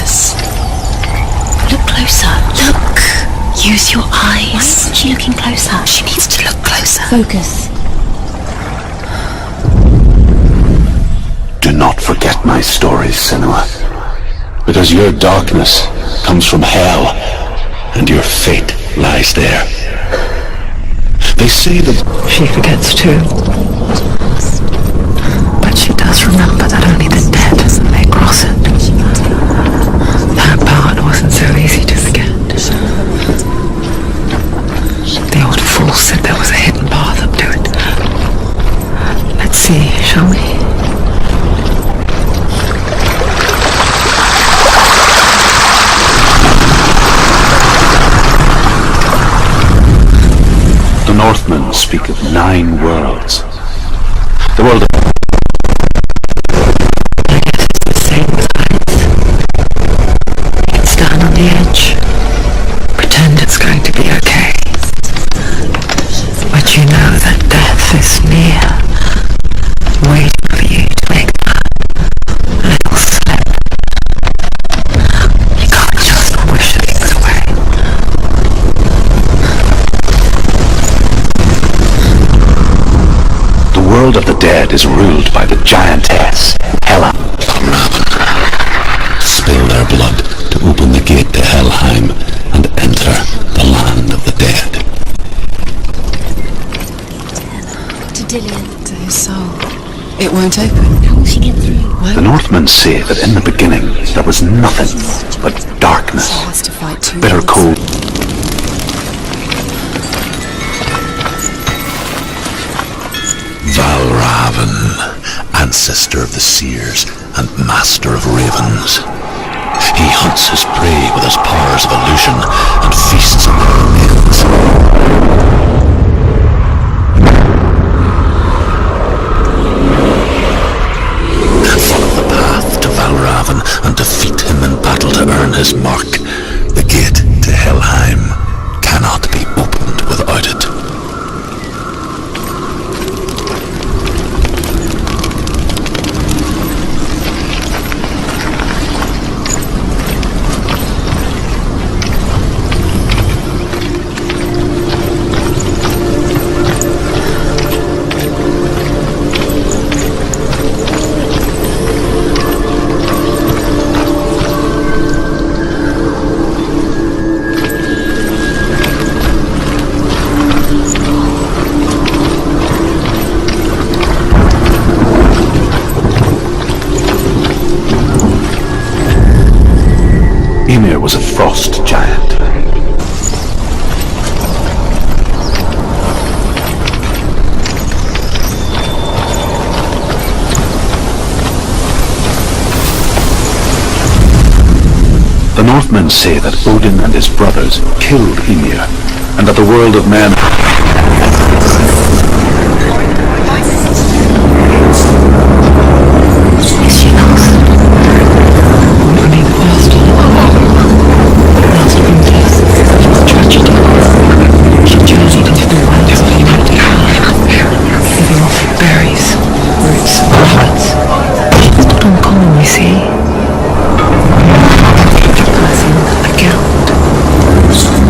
Focus. Look closer. Look. Use your eyes. Why isn't she looking closer? She needs to look closer. Focus. Do not forget my stories, Senua. Because your darkness comes from hell, and your fate lies there. They say that she forgets too. But she does remember that only the dead may cross it. That part wasn't so easy to forget. The old fool said there was a hidden path up to it. Let's see, shall we? the Northmen speak of 9 worlds. The world of stand on the edge, pretend it's going to be okay, but you know that death is near, waiting for you to make that little slip. You can't just wish things away. the world of the dead is ruled by the giantess, Hela. Spill their blood to open the gate to Helheim and enter the land of the dead. To Dillian. To his soul. It won't open. How will she get through? The Northmen say that in the beginning there was nothing but darkness, She has to fight too. bitter cold. Valravan, ancestor of the seers and master of ravens. He hunts his prey with his powers of illusion and feasts on their remains. Follow the path to Valravan and defeat him in battle to earn his mark. The gate to Helheim cannot be opened without it. Ymir was a frost giant. The Northmen say that Odin and his brothers killed Ymir, and that the world of men Is she lost? Running past lost from death, tragedy. She journeyed into the world of humanity, living off berries, roots, and flowers. She's not uncommon, you see. A gout. Some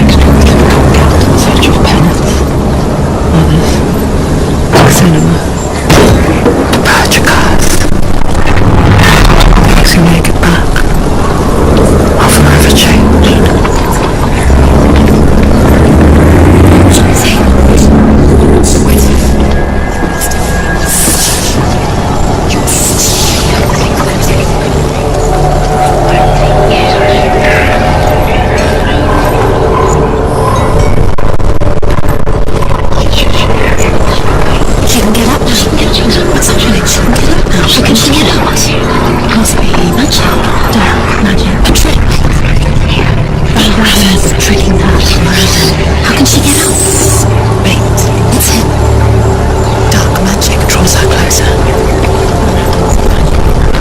extrovert become gout in search of penance. Others, like cinema, Purchakars. Those who make it back are forever changed. She can get up now. What's happening? She can get up now. How can she get up? Must be magic. Dark magic. A trick. Valravan's tricking her. How can she get up? Wait. It's him. Dark magic draws her closer.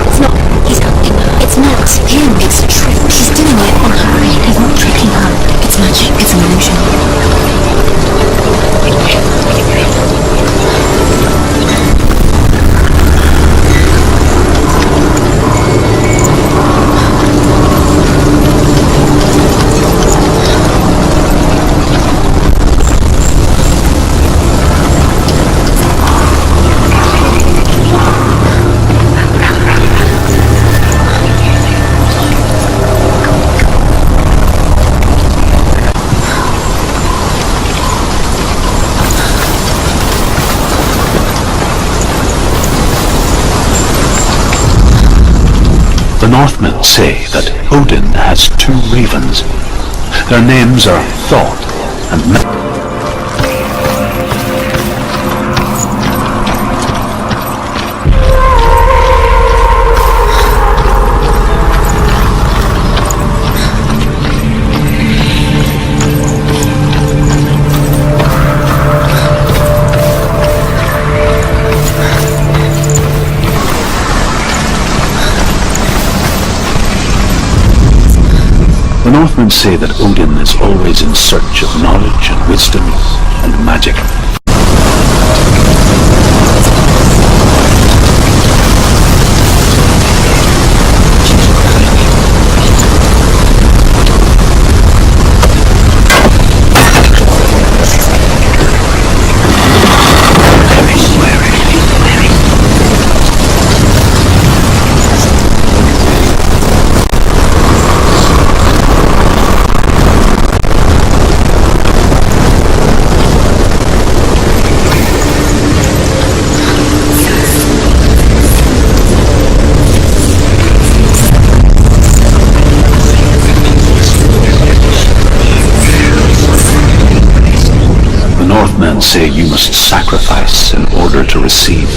It's not. It's not him. It's a trick. She's doing it on her. He's not tricking her. It's magic. It's an illusion. Northmen say that Odin has two ravens. Their names are Thought and The Northmen say that Odin is always in search of knowledge and wisdom and magic. Northmen say you must sacrifice in order to receive.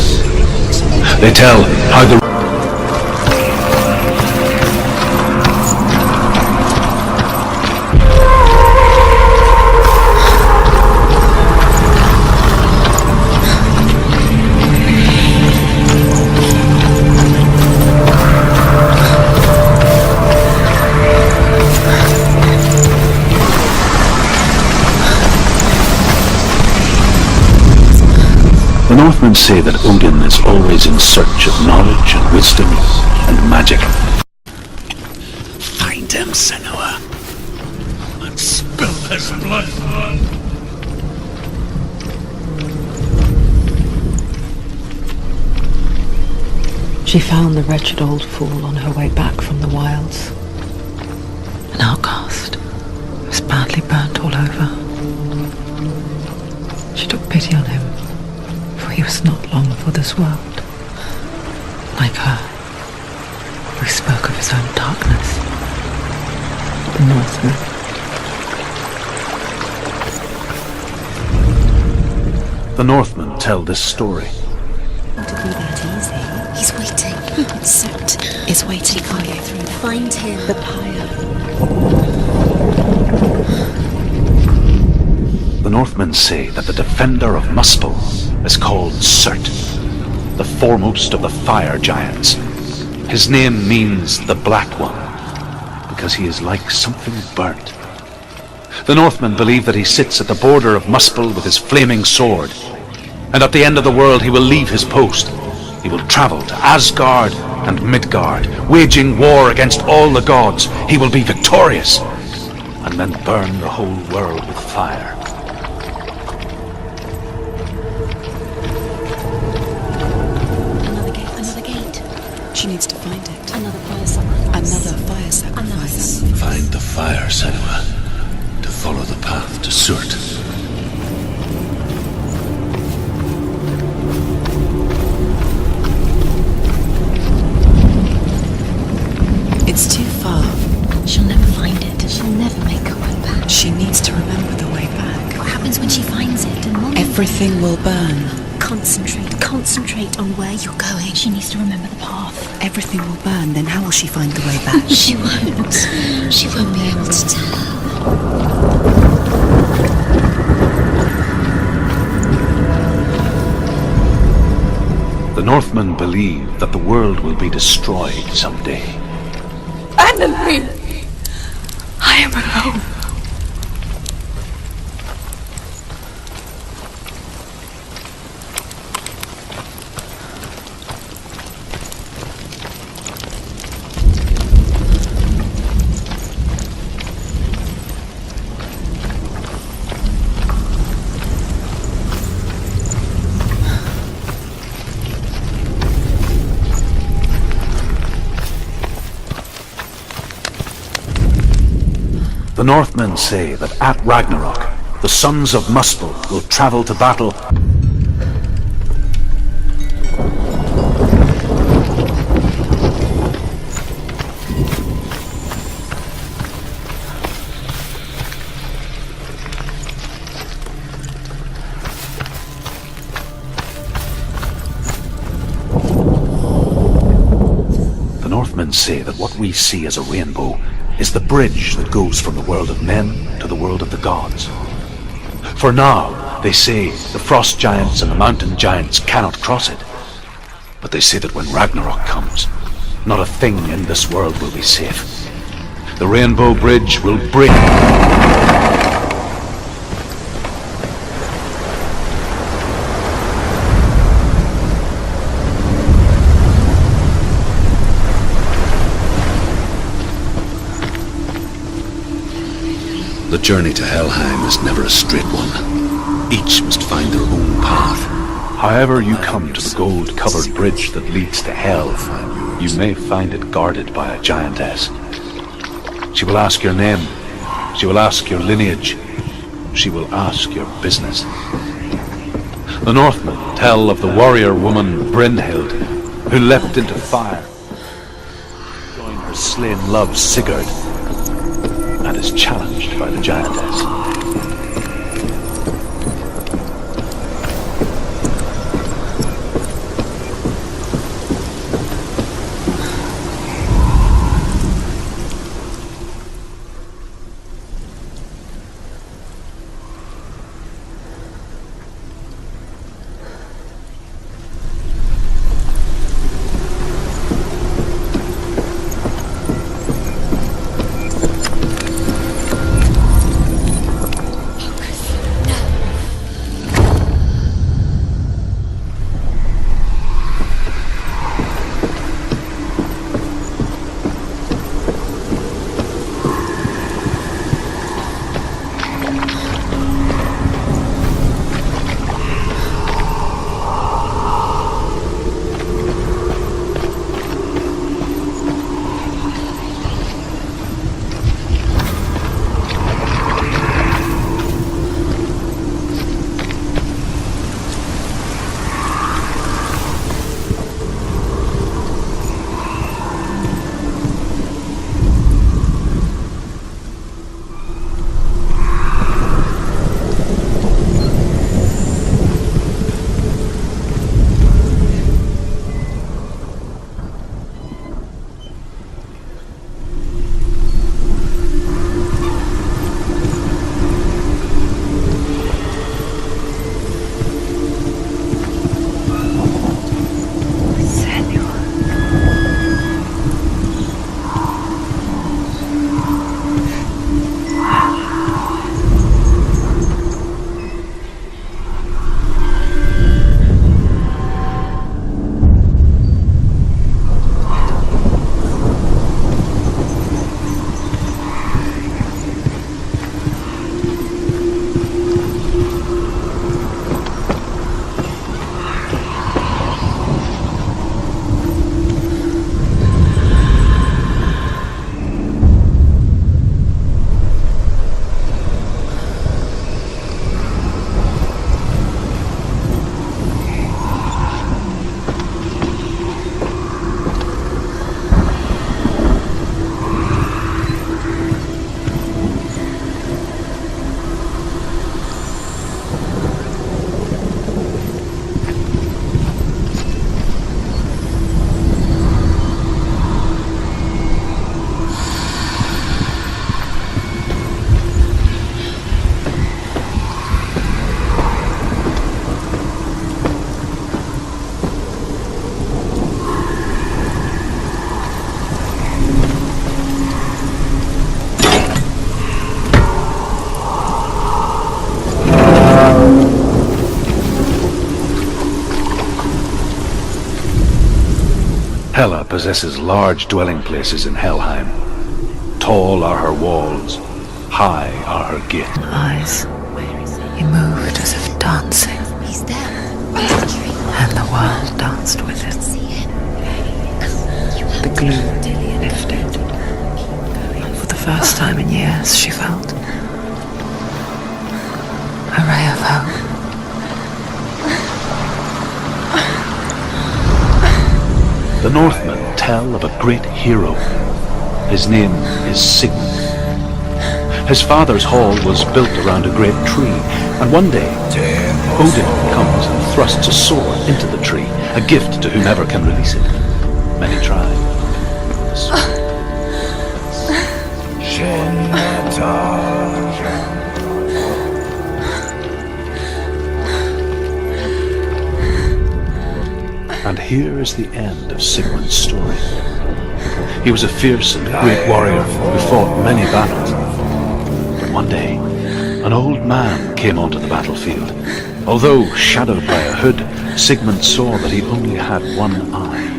They tell how the The Northmen say that Odin is always in search of knowledge and wisdom and magic. Find him, Senua, and spill his blood. She found the wretched old fool on her way back from the wilds. An outcast. He was badly burnt all over. She took pity on him. He was not long for this world. Like her, who spoke of his own darkness. The Northmen. The Northmen tell this story. Not to be that easy. He's waiting. Sut is waiting for you. Find him. The pyre. The Northmen say that the defender of Muspel is called Surt, the foremost of the fire giants. His name means the Black One, because he is like something burnt. The Northmen believe that he sits at the border of Muspel with his flaming sword, and at the end of the world he will leave his post. He will travel to Asgard and Midgard, waging war against all the gods. He will be victorious, and then burn the whole world with fire. She needs to find it. Another fire sacrifice. Another fire sacrifice. Find the fire, Senua, to follow the path to Surt. It's too far. She'll never find it. She'll never make her way back. She needs to remember the way back. What happens when she finds it? And then Everything will burn. Concentrate on where you're going. She needs to remember the path. Everything will burn, then how will she find the way back? She won't. She won't be able to tell. The Northmen believe that the world will be destroyed someday. Abandon me! I am alone. The Northmen say that at Ragnarok, the sons of Muspel will travel to battle. Northmen say that what we see as a rainbow is the bridge that goes from the world of men to the world of the gods. For now, they say, the frost giants and the mountain giants cannot cross it. But they say that when Ragnarok comes, not a thing in this world will be safe. The Rainbow Bridge will break. The journey to Helheim is never a straight one. Each must find their own path. However you come to the gold-covered bridge that leads to Hell, you may find it guarded by a giantess. She will ask your name. She will ask your lineage. She will ask your business. The Northmen tell of the warrior woman Brynhild, who leapt into fire, joined her slain love Sigurd, and is challenged by the giantess. Hela possesses large dwelling places in Helheim. Tall are her walls, high are her gates. Eyes. He moved as if dancing, He's there. and the world danced with him. The gloom lifted. For the first time in years, she felt a ray of hope. The Northmen tell of a great hero. His name is Sigmund. His father's hall was built around a great tree, and one day Odin comes and thrusts a sword into the tree, a gift to whomever can release it. Many try. the sword. And here is the end of Sigmund's story. He was a fierce and great warrior who fought many battles. But one day, an old man came onto the battlefield. Although shadowed by a hood, Sigmund saw that he only had one eye.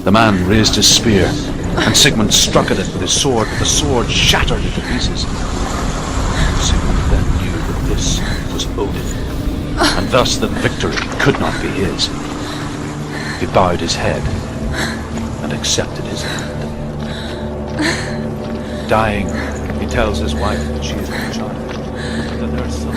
The man raised his spear, and Sigmund struck at it with his sword, but the sword shattered into pieces. Sigmund then knew that this was Odin, and thus that victory could not be his. He bowed his head and accepted his end. Dying, he tells his wife that she is with child, and that their son.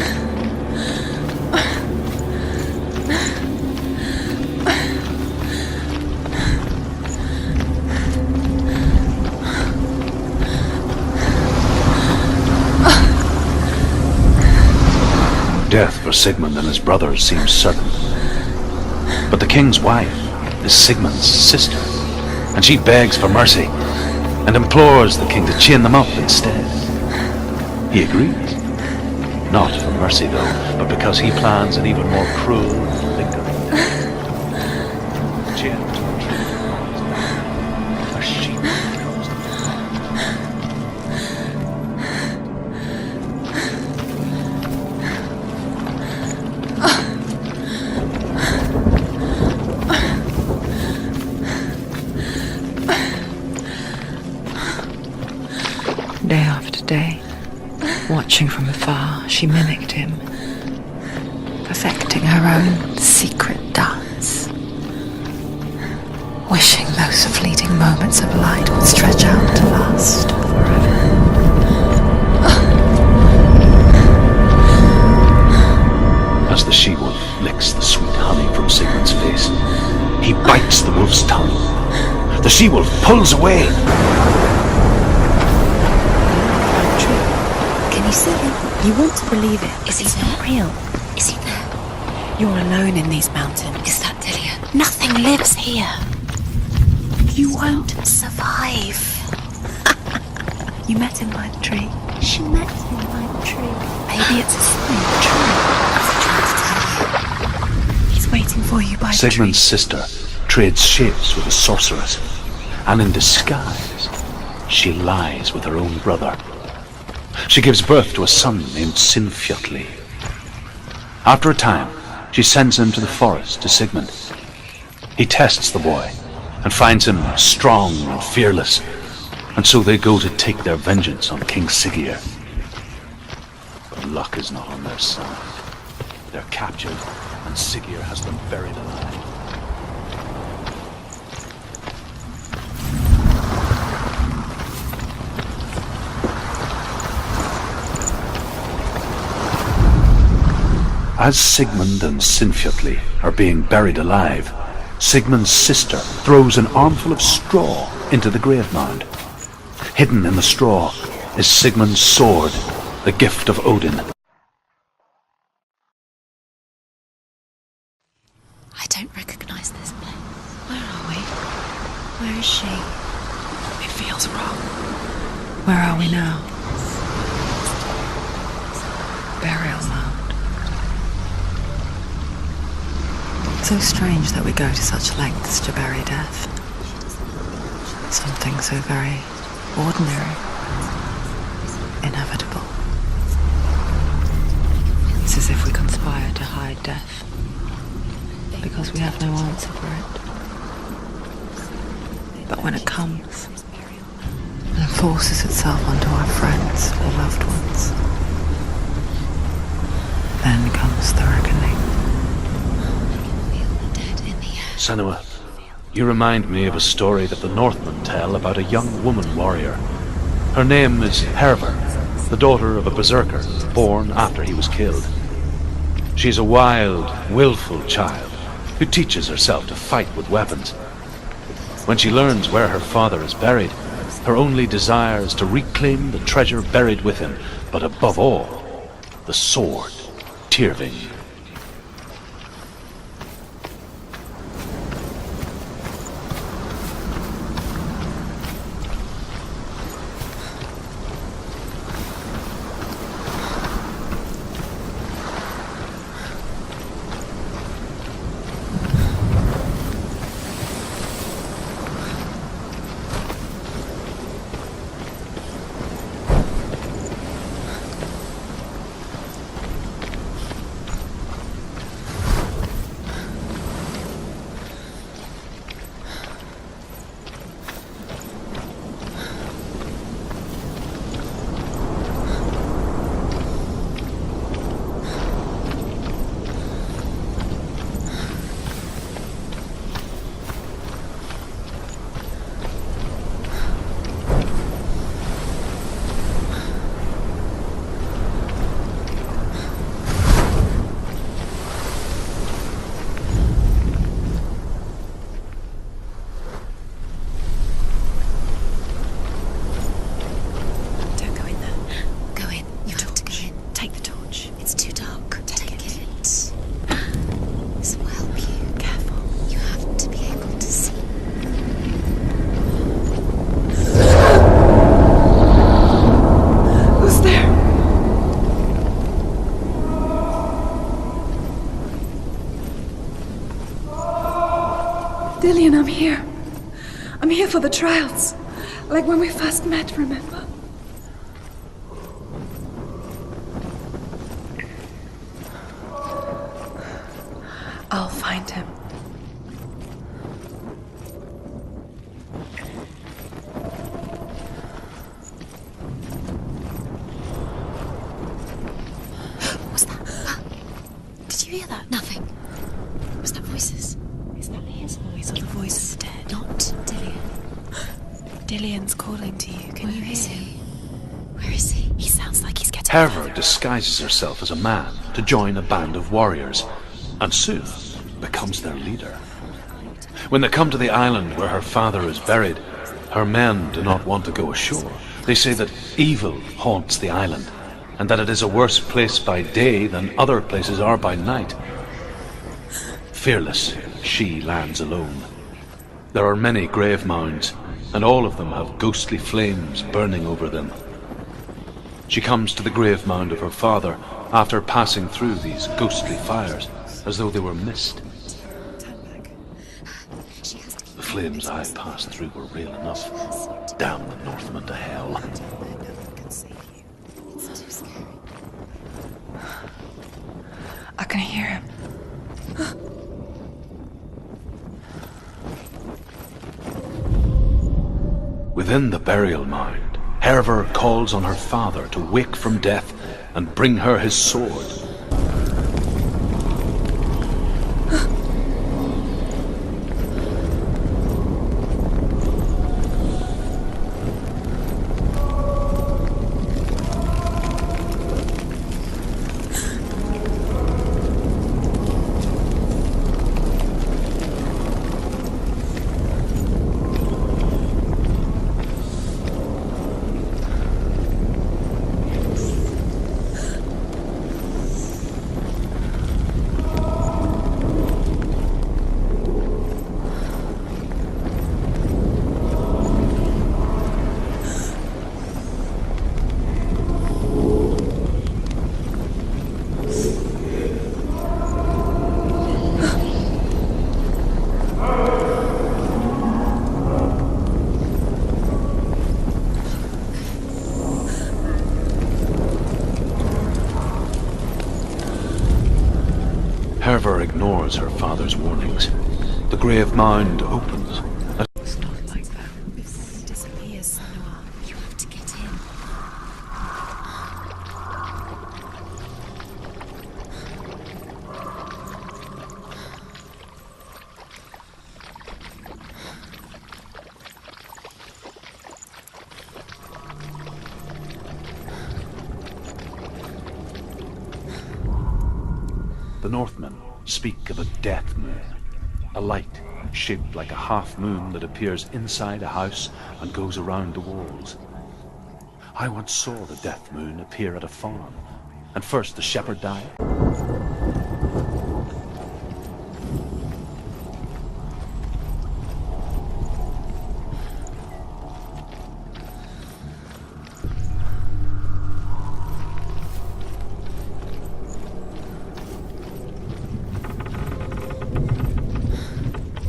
Death for Sigmund and his brothers seems certain. But the king's wife is Sigmund's sister, and she begs for mercy and implores the king to chain them up instead. He agrees. Not for mercy though, but because he plans an even more cruel and lingering death. Chained to a tree, a sheep comes to Day after day, watching from afar, she mimicked him, perfecting her own secret dance, wishing those fleeting moments of light would stretch out to last forever. As the she-wolf licks the sweet honey from Sigmund's face, he bites the wolf's tongue. The she-wolf pulls away. Can you see him? You want to believe it. Is he It's there? not real. Is he there? You're alone in these mountains. Is that Dillian? Nothing lives here. You won't. Survive. You met him by the tree. She met him by the tree. Maybe it's a sign. What's he trying to tell you? He's waiting for you by Sigmund's the tree. sister trades shapes with a sorceress, and in disguise, she lies with her own brother. She gives birth to a son named Sinfjotli. After a time, she sends him to the forest to Sigmund. He tests the boy and finds him strong and fearless, and so they go to take their vengeance on King Siggeir. But luck is not on their side. They're captured, and Siggeir has them buried alive. As Sigmund and Sinfjotli are being buried alive, Sigmund's sister throws an armful of straw into the grave mound. Hidden in the straw is Sigmund's sword, the gift of Odin. I don't recognize this place. Where are we? Where is she? It feels wrong. Where are we now? Burial mound. So strange that we go to such lengths to bury death. Something so very ordinary, inevitable. It's as if we conspire to hide death, because we have no answer for it. But when it comes, and forces itself onto our friends or loved ones, then comes the reckoning. Senua, you remind me of a story that the Northmen tell about a young woman warrior. Her name is Hervor, the daughter of a berserker born after he was killed. She's a wild, willful child who teaches herself to fight with weapons. When she learns where her father is buried, her only desire is to reclaim the treasure buried with him, but above all, the sword, Tyrving. Julian, I'm here. I'm here for the trials. Like when we first met, remember? I'll find him. What's that? Did you hear that? Nothing. Was that voices? Is that his voice or the voice of dead? Not Dillian. Dillian's calling to you. Can you hear him? Where is he? He sounds like he's getting Herver further. disguises herself as a man to join a band of warriors, and soon becomes their leader. When they come to the island where her father is buried, her men do not want to go ashore. They say that evil haunts the island, and that it is a worse place by day than other places are by night. Fearless, she lands alone. There are many grave mounds, and all of them have ghostly flames burning over them. She comes to the grave mound of her father after passing through these ghostly fires, as though they were mist. The flames I passed through were real enough. Damn the Northmen to hell. I can hear him. Within the burial mound, Herver calls on her father to wake from death and bring her his sword. Herver ignores her father's warnings. The grave mound opens. It's not like that. If he disappears, Senua, You have to get in. The Northmen speak of a death moon, a light shaped like a half moon that appears inside a house and goes around the walls. I once saw the death moon appear at a farm, and first the shepherd died.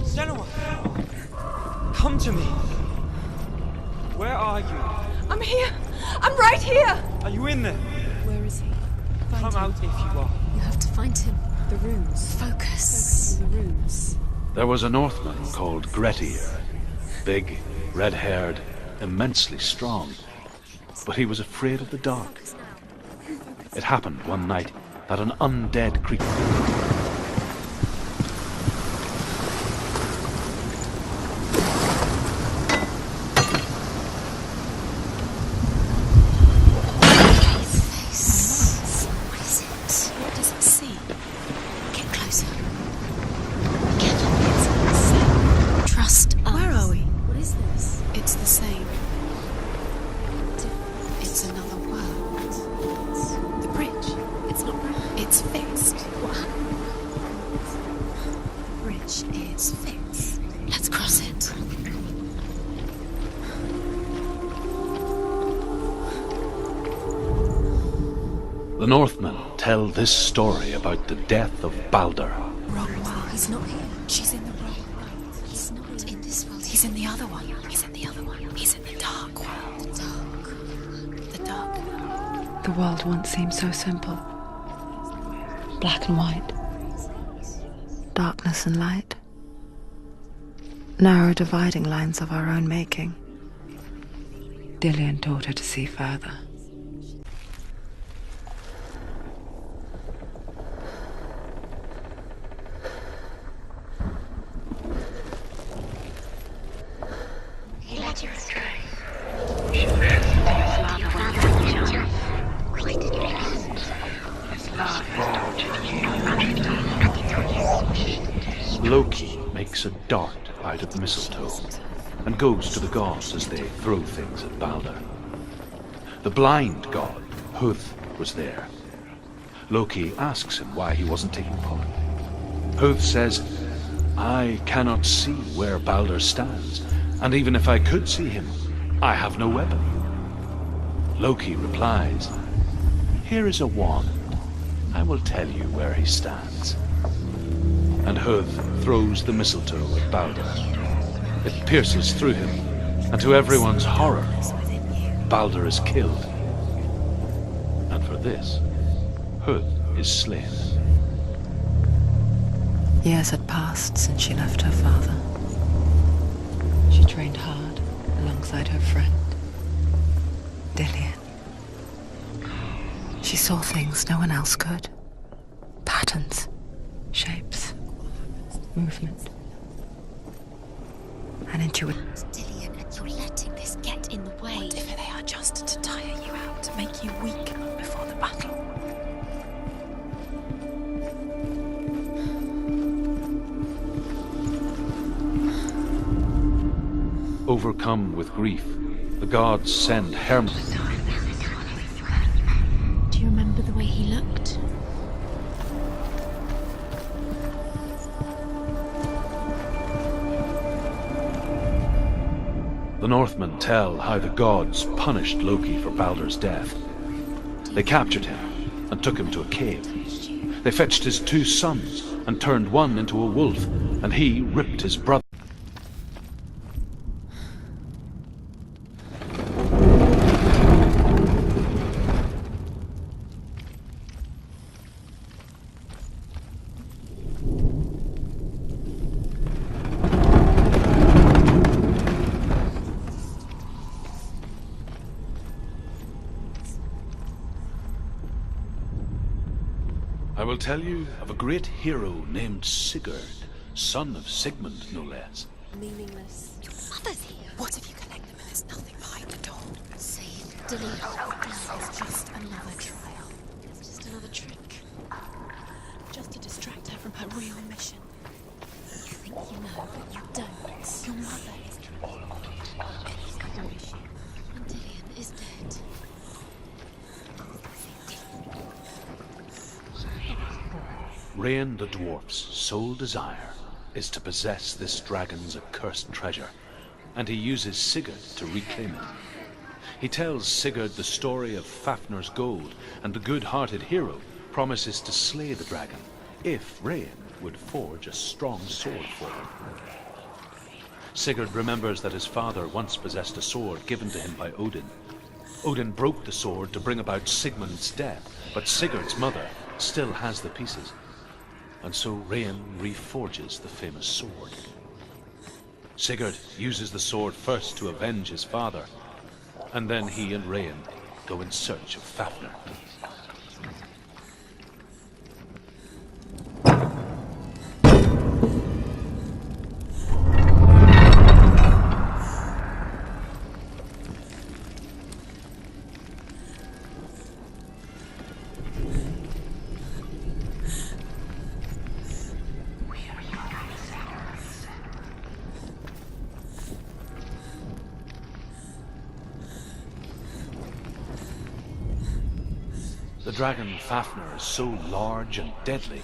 Senua! Come to me! Where are you? I'm here! I'm right here! Are you in there? Where is he? Come out if you are. You have to find him. The runes. Focus. The runes. There was a Northman called Grettir, big, red-haired, immensely strong, but he was afraid of the dark. It happened one night that an undead creature... What is it? What does it see? Get closer. Careful. Trust us. Where are we? What is this? It's the same. It's another world. The bridge. It's not right. It's fixed. What happened? The bridge is fixed. Let's cross it. The Northmen tell this story about the death of Balder. Wrong way. He's not here. She's in the wrong way. He's not here. The world once seemed so simple. Black and white. Darkness and light. Narrow dividing lines of our own making. Dillian taught her to see further. He led you astray. Loki makes a dart out of mistletoe and goes to the gods as they throw things at Balder. The blind god, Huth, was there. Loki asks him why he wasn't taking part. Huth says, "I cannot see where Balder stands, and even if I could see him, I have no weapon." Loki replies, "Here is a wand. I will tell you where he stands." And Huth throws the mistletoe at Balder. It pierces through him, and to everyone's horror, Balder is killed. And for this, Huth is slain. Years had passed since she left her father. She trained hard alongside her friend, Dillian. She saw things no one else could. Patterns, shapes, movement. An intuition. Dillian, and you're letting this get in the way. What if they are just to tire you out, to make you weak before the battle? Overcome with grief, the gods send Hermod. Do you remember the way he looked? The Northmen tell how the gods punished Loki for Balder's death. They captured him and took him to a cave. They fetched his 2 sons and turned one into a wolf, and he ripped his brother. I will tell you of a great hero named Sigurd, son of Sigmund, no less. Meaningless. Your mother's here. What if you collect them and there's nothing behind the door? See, Dillian, this is just another trial. It's just another trick. Just to distract her from her real mission. You think you know, but you don't. Your mother is and Dillian is dead. Rain the dwarf's sole desire is to possess this dragon's accursed treasure, and he uses Sigurd to reclaim it. He tells Sigurd the story of Fafnir's gold, and the good-hearted hero promises to slay the dragon if Rain would forge a strong sword for him. Sigurd remembers that his father once possessed a sword given to him by Odin. Odin broke the sword to bring about Sigmund's death, but Sigurd's mother still has the pieces. And so Rain reforges the famous sword. Sigurd uses the sword first to avenge his father, and then he and Rain go in search of Fafnir. The dragon Fafnir is so large and deadly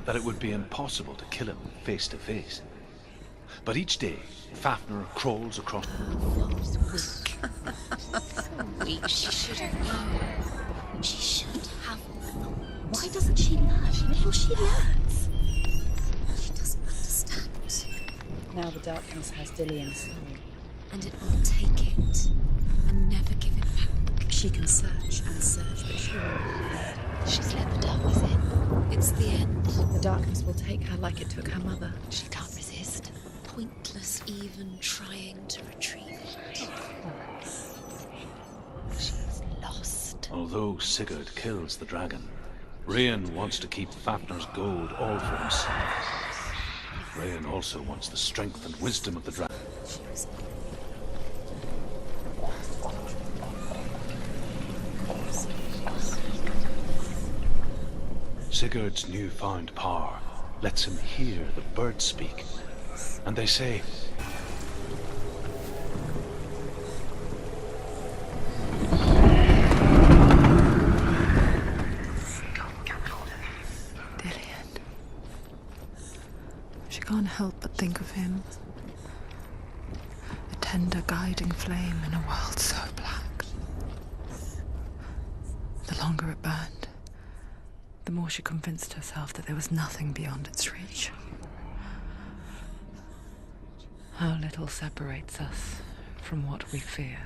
that it would be impossible to kill him face to face. But each day, Fafnir crawls across. Weak. She should have known. She should have known. Why doesn't she learn? Maybe she learns. She doesn't understand. Now the darkness has Dillian's soul. And it will take it and never give it back. She can search and search, but she It's the end. The darkness will take her like it took her mother. She can't resist. Pointless even trying to retrieve it. She's lost. Although Sigurd kills the dragon, Rain wants to keep Fafnir's gold all for himself. Rain also wants the strength and wisdom of the dragon. Sigurd's newfound power lets him hear the birds speak, and they say, Dillian. She can't help but think of him. A tender guiding flame in a world so black. The longer it burned, the more she convinced herself that there was nothing beyond its reach. How little separates us from what we fear.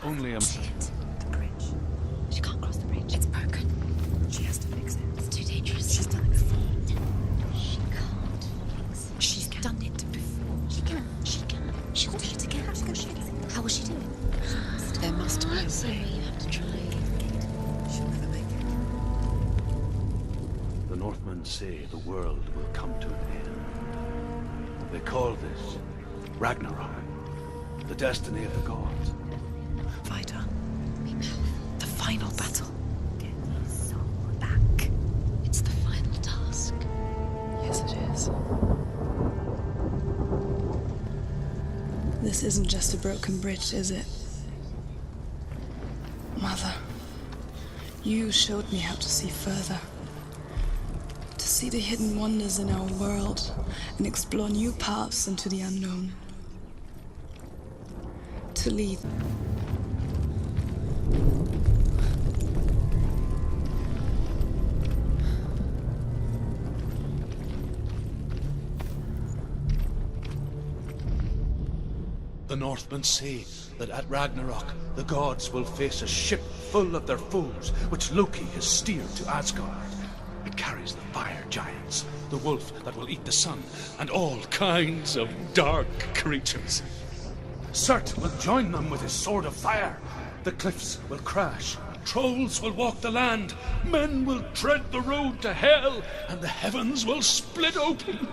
only a... See it. The bridge. She can't cross the bridge. It's broken. She has to fix it. It's too dangerous. She's done it before. She can't fix it. She's done it before. She can. She can. She'll do it again. How will she do it? There must be a way. You have to try. She'll never make it. The Northmen say the world will come to an end. They call this Ragnarok, the destiny of the gods. Fight on. The final battle. Get his soul back. It's the final task. Yes, it is. This isn't just a broken bridge, is it? Mother, you showed me how to see further. To see the hidden wonders in our world and explore new paths into the unknown. To lead. The Northmen say that at Ragnarok, the gods will face a ship full of their foes, which Loki has steered to Asgard. It carries the fire giants, the wolf that will eat the sun, and all kinds of dark creatures. Surt will join them with his sword of fire. The cliffs will crash, trolls will walk the land, men will tread the road to hell, and the heavens will split open.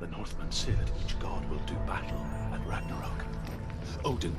The Northmen say that each god will do battle at Ragnarok. Odin